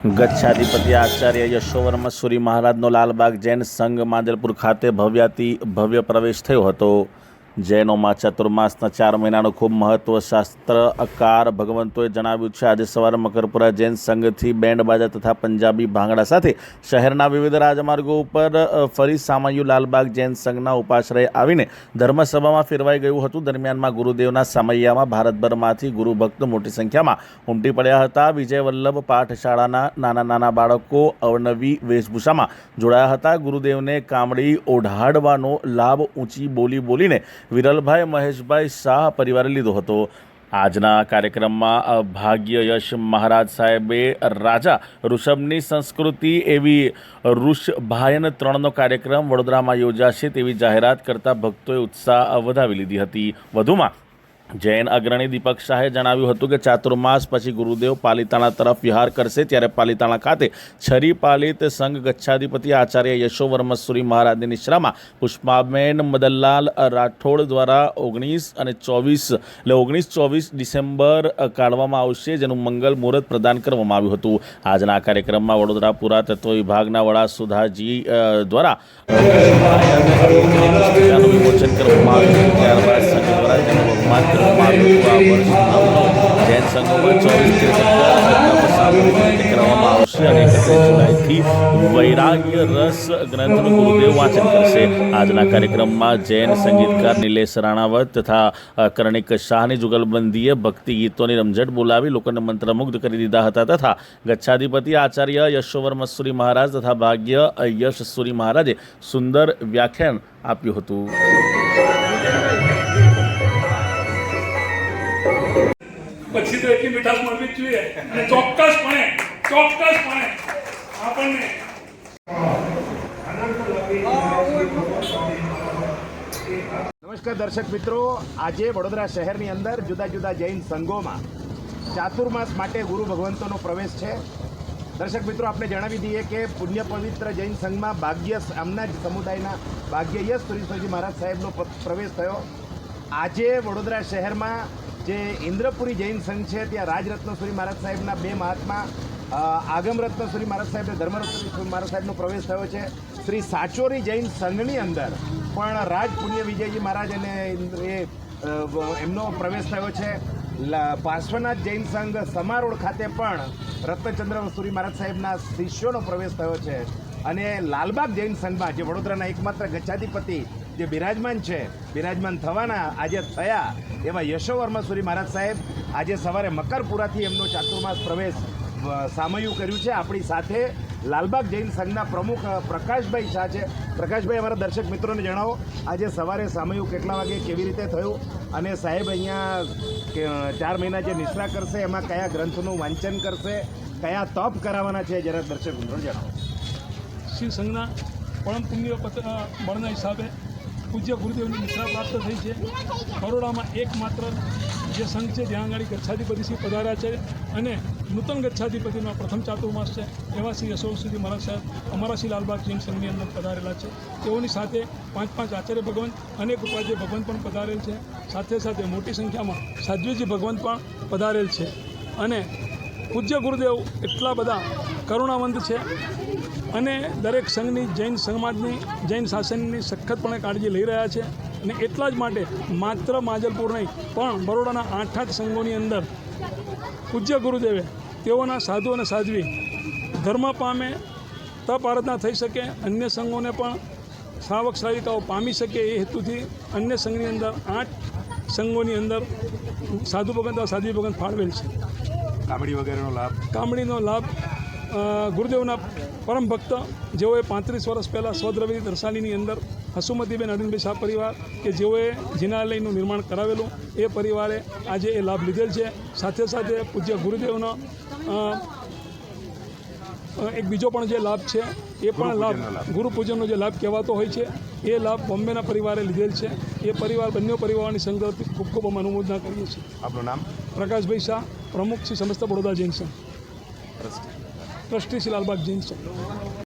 ગચ્છાધિપતિ આચાર્ય યશોવર્મા સુરી મહારાજનો લાલબાગ જૈન સંઘ માંજલપુર ખાતે ભવ્યાતિ ભવ્ય પ્રવેશ થયો હતો। જૈનોમાં ચાતુર્માસના 4 મહિનાનું ખૂબ મહત્વ શાસ્ત્રકાર ભગવંતોએ જણાવ્યું છે। આજે સવારે મકરપુરા જૈન સંઘથી બેન્ડ બાજા તથા પંજાબી ભાંગડા સાથે શહેરના વિવિધ રાજમાર્ગો ઉપર ફરી સામયું લાલબાગ જૈન સંઘના ઉપાશ્રયે આવીને ધર્મસભામાં ફેરવાઈ ગયું હતું। દરમિયાનમાં ગુરુદેવના સામૈયામાં ભારતભરમાંથી ગુરુભક્ત મોટી સંખ્યામાં ઉમટી પડ્યા હતા। વિજય વલ્લભ પાઠશાળાના નાના નાના બાળકો અવનવી વેશભૂષામાં જોડાયા હતા। ગુરુદેવને કામડી ઓઢાડવાનો લાભ ઊંચી બોલી બોલીને વિરલભાઈ મહેશભાઈ શાહ પરિવારે લીધો હતો। આજના કાર્યક્રમમાં ભાગ્ય યશ મહારાજ સાહેબે રાજા ઋષભની સંસ્કૃતિ એવી ઋષભાયન 3નો કાર્યક્રમ વડોદરામાં યોજાશે તેવી જાહેરાત કરતા ભક્તોએ ઉત્સાહ વધાવી લીધી હતી। વધુમાં જૈન અગ્રણી દીપક શાહે જણાવ્યું હતું કે ચાતુર્માસ પછી ગુરુદેવ પાલિતાણા તરફ વિહાર કરશે, ત્યારે પાલિતાણા ખાતે છરી પાલિત સંઘ ગચ્છાધિપતિ આચાર્ય યશોવર્મા સુરી મહારાજની નિશ્રામાં પુષ્પાબેન મદનલાલ રાઠોડ દ્વારા 19 અને 24 ડિસેમ્બર કાઢવામાં આવશે, જેનું મંગલ મુહૂર્ત પ્રદાન કરવામાં આવ્યું હતું। આજના કાર્યક્રમમાં વડોદરા પુરાતત્વ વિભાગના વડા સુધાજી દ્વારા વિમોચન કરવામાં આવ્યું। ત્યારબાદ સંઘ દ્વારા તેનું બહુમાન જૈન સંઘોમાં 24 કરવામાં આવશે અને 31 જુલાઈથી વૈરાગ્ય રસ ગ્રંથનું ગુરુદેવ વાંચન કરશે। આજના કાર્યક્રમમાં જૈન સંગીતકાર નિલેશ રાણાવત તથા કર્ણિક શાહની જુગલબંધીએ ભક્તિ ગીતોની રમઝટ બોલાવી લોકોને મંત્રમુગ્ધ કરી દીધા હતા તથા ગચ્છાધિપતિ આચાર્ય યશોવર્મા સુરી મહારાજ તથા ભાગ્ય યશ સુરી મહારાજે સુંદર વ્યાખ્યાન આપ્યું હતું। પછી તો એટલી મીઠાશ મળવી જ જોઈએ અને ચોક્કસપણે આપણને નમસ્કાર દર્શક મિત્રો, આજે વડોદરા શહેરની અંદર જુદા જુદા જૈન સંઘોમાં ચાતુર્માસ માટે ગુરુ ભગવંતોનો પ્રવેશ છે। દર્શક મિત્રો, આપણે જણાવી દઈએ કે પુણ્ય પવિત્ર જૈન સંઘમાં આમના જ સમુદાયના ભાગ્ય યશ સુરી મહારાજ સાહેબનો પ્રવેશ થયો। આજે વડોદરા શહેરમાં જે ઇન્દ્રપુરી જૈન સંઘ છે ત્યાં રાજરત્ન સુરી મહારાજ સાહેબના 2 મહાત્મા આગમરત્ન સુરી મહારાજ સાહેબ અને ધર્મરત્ન સુરી મહારાજ સાહેબનો પ્રવેશ થયો છે। શ્રી સાચોરી જૈન સંઘની અંદર પણ રાજ પુણ્ય વિજયજી મહારાજ અને એમનો પ્રવેશ થયો છે। પાર્શ્વનાથ જૈન સંઘ સમારોડ ખાતે પણ રત્નચંદ્ર સુરી મહારાજ સાહેબના શિષ્યોનો પ્રવેશ થયો છે અને લાલબાગ જૈન સંઘમાં જે વડોદરાના એકમાત્ર ગચ્છાધિપતિ જે બિરાજમાન થવાના આજે થયા એવા યશોવર્મા સુરી મહારાજ સાહેબ આજે સવારે મકરપુરાથી એમનો ચાતુર્માસ પ્રવેશ સામયું કર્યું છે। આપણી સાથે લાલબાગ જૈન સંઘના પ્રમુખ પ્રકાશભાઈ શાહ છે। પ્રકાશભાઈ, અમારા દર્શક મિત્રોને જણાવો, આજે સવારે સામયું કેટલા વાગે કેવી રીતે થયું અને સાહેબ અહીંયા 4 મહિના જે નિશ્રા કરશે એમાં કયા ગ્રંથોનું વાંચન કરશે, કયા તપ કરાવવાના છે, જરા દર્શક મિત્રોને જણાવો। શિવ સંઘના પરમ પુણ્ય બળના હિસાબે પૂજ્ય ગુરુદેવની નિશ્રા પ્રાપ્ત થઈ છે। બરોડામાં એકમાત્ર જે સંઘ છે ત્યાં આગળ ગચ્છાધિપતિ શ્રી પધાર્યા છે અને નૂતન ગચ્છાધિપતિનો પ્રથમ ચાતુર્માસ છે એવા શ્રી યશોવર્મા મહારાજ સાહેબ અમારા શ્રી લાલબાગ જૈન સંઘની અંદર પધારેલા છે। તેઓની સાથે 5 આચાર્ય ભગવંત અનેક ઉપાધ્યાય ભગવંત પણ પધારેલ છે। સાથે સાથે મોટી સંખ્યામાં સાધ્વીજી ભગવંત પણ પધારેલ છે અને પૂજ્ય ગુરુદેવ એટલા બધા કરુણાવંત છે અને દરેક સંઘની જૈન સમાજની જૈન શાસનની સખતપણે કાળજી લઈ રહ્યા છે અને એટલા જ માટે માત્ર માંજલપુર નહીં પણ બરોડાના 8 સંઘોની અંદર પૂજ્ય ગુરુદેવે તેઓના સાધુ અને સાધ્વી ધર્મ પામે, તપ આરાધના થઈ શકે, અન્ય સંઘોને પણ શ્રાવક શ્રાવિકાઓ પામી શકે એ હેતુથી અન્ય સંઘની અંદર 8 સંઘોની અંદર સાધુ ભગવંત સાધ્વી ભગવંત ફાળવેલ છે। કામડીનો લાભ ગુરુદેવના પરમ ભક્ત જેઓએ 35 વર્ષ પહેલાં સ્વદ્રવેદી તરસાલીની અંદર હસુમતીબેન અરવિંદભાઈ શાહ પરિવાર કે જેઓએ જિનાલયનું નિર્માણ કરાવેલું એ પરિવારે આજે એ લાભ લીધેલ છે। સાથે સાથે પૂજ્ય ગુરુદેવનો એક બીજો પણ જે લાભ છે એ પણ લાભ ગુરુ પૂજનનો જે લાભ કહેવાતો હોય છે એ લાભ બોમ્બેના પરિવારે લીધેલ છે। એ પરિવાર બંને પરિવારની સંઘ તરફથી ખૂબ ખૂબ અમે અનુમોદના કરીએ છીએ। આપનું નામ? પ્રકાશભાઈ શાહ, પ્રમુખ શ્રી સમસ્ત બડોદરા જૈન સંઘ, ટ્રસ્ટી શ્રી લાલબાગ જૈન સંઘ।